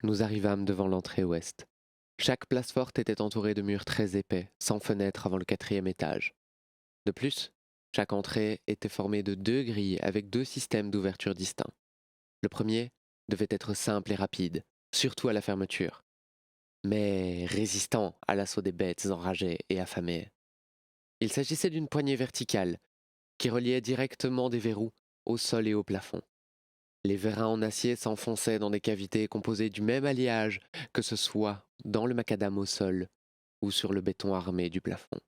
Nous arrivâmes devant l'entrée ouest. Chaque place forte était entourée de murs très épais, sans fenêtre avant le quatrième étage. De plus, chaque entrée était formée de deux grilles avec deux systèmes d'ouverture distincts. Le premier devait être simple et rapide, surtout à la fermeture, mais résistant à l'assaut des bêtes enragées et affamées. Il s'agissait d'une poignée verticale qui reliait directement des verrous au sol et au plafond. Les vérins en acier s'enfonçaient dans des cavités composées du même alliage, que ce soit dans le macadam au sol ou sur le béton armé du plafond.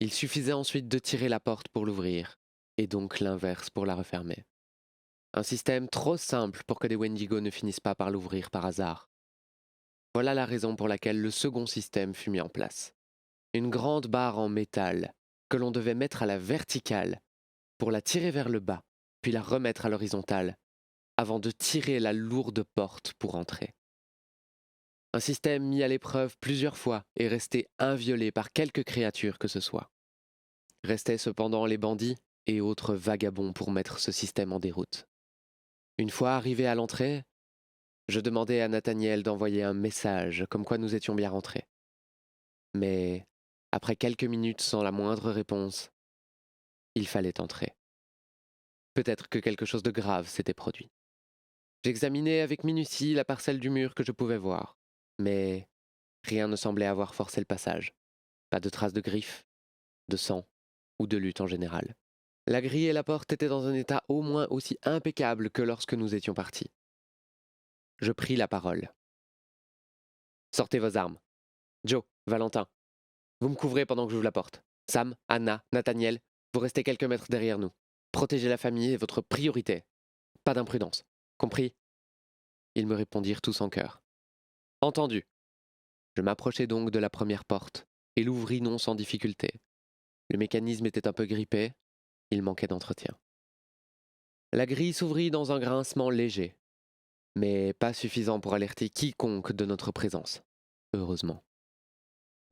Il suffisait ensuite de tirer la porte pour l'ouvrir, et donc l'inverse pour la refermer. Un système trop simple pour que des Wendigo ne finissent pas par l'ouvrir par hasard. Voilà la raison pour laquelle le second système fut mis en place. Une grande barre en métal que l'on devait mettre à la verticale pour la tirer vers le bas, puis la remettre à l'horizontale, avant de tirer la lourde porte pour entrer. Un système mis à l'épreuve plusieurs fois et resté inviolé par quelque créature que ce soit. Restaient cependant les bandits et autres vagabonds pour mettre ce système en déroute. Une fois arrivé à l'entrée, je demandai à Nathaniel d'envoyer un message comme quoi nous étions bien rentrés. Mais, après quelques minutes sans la moindre réponse, il fallait entrer. Peut-être que quelque chose de grave s'était produit. J'examinai avec minutie la parcelle du mur que je pouvais voir, mais rien ne semblait avoir forcé le passage. Pas de traces de griffes, de sang ou de lutte en général. La grille et la porte étaient dans un état au moins aussi impeccable que lorsque nous étions partis. Je pris la parole. Sortez vos armes. Joe, Valentin, vous me couvrez pendant que j'ouvre la porte. Sam, Anna, Nathaniel, vous restez quelques mètres derrière nous. Protégez la famille est votre priorité. Pas d'imprudence. Compris? Ils me répondirent tous en chœur. Entendu. Je m'approchai donc de la première porte et l'ouvris non sans difficulté. Le mécanisme était un peu grippé, il manquait d'entretien. La grille s'ouvrit dans un grincement léger, mais pas suffisant pour alerter quiconque de notre présence. Heureusement.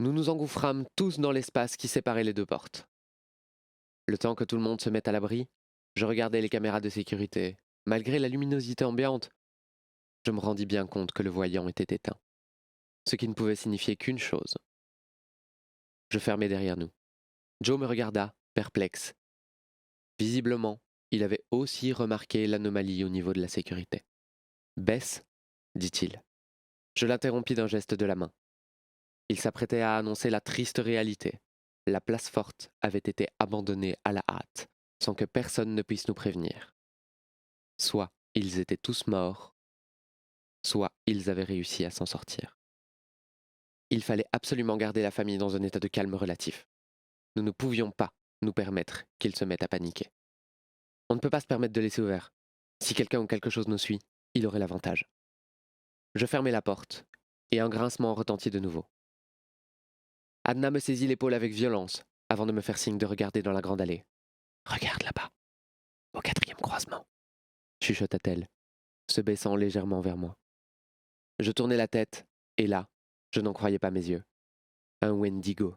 Nous nous engouffrâmes tous dans l'espace qui séparait les deux portes. Le temps que tout le monde se mette à l'abri, je regardais les caméras de sécurité. Malgré la luminosité ambiante, je me rendis bien compte que le voyant était éteint, ce qui ne pouvait signifier qu'une chose. Je fermai derrière nous. Joe me regarda, perplexe. Visiblement, il avait aussi remarqué l'anomalie au niveau de la sécurité. Baisse, dit-il. Je l'interrompis d'un geste de la main. Il s'apprêtait à annoncer la triste réalité. La place forte avait été abandonnée à la hâte, sans que personne ne puisse nous prévenir. Soit ils étaient tous morts, soit ils avaient réussi à s'en sortir. Il fallait absolument garder la famille dans un état de calme relatif. Nous ne pouvions pas nous permettre qu'ils se mettent à paniquer. On ne peut pas se permettre de laisser ouvert. Si quelqu'un ou quelque chose nous suit, il aurait l'avantage. Je fermai la porte, et un grincement retentit de nouveau. Anna me saisit l'épaule avec violence, avant de me faire signe de regarder dans la grande allée. Regarde là-bas, au quatrième croisement, chuchota-t-elle, se baissant légèrement vers moi. Je tournai la tête, et là, je n'en croyais pas mes yeux. Un Wendigo,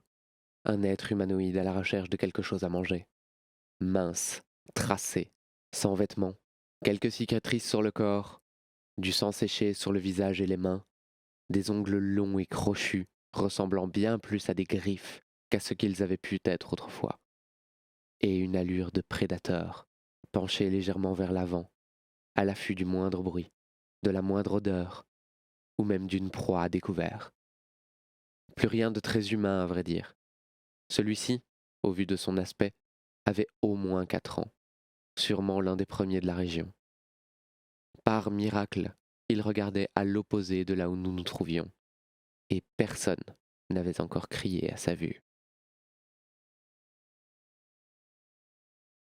un être humanoïde à la recherche de quelque chose à manger. Mince, tracé, sans vêtements, quelques cicatrices sur le corps, du sang séché sur le visage et les mains, des ongles longs et crochus, ressemblant bien plus à des griffes qu'à ce qu'ils avaient pu être autrefois, et une allure de prédateur, penché légèrement vers l'avant, à l'affût du moindre bruit, de la moindre odeur, ou même d'une proie à découvert. Plus rien de très humain, à vrai dire. Celui-ci, au vu de son aspect, avait au moins 4 ans, sûrement l'un des premiers de la région. Par miracle, il regardait à l'opposé de là où nous nous trouvions, et personne n'avait encore crié à sa vue.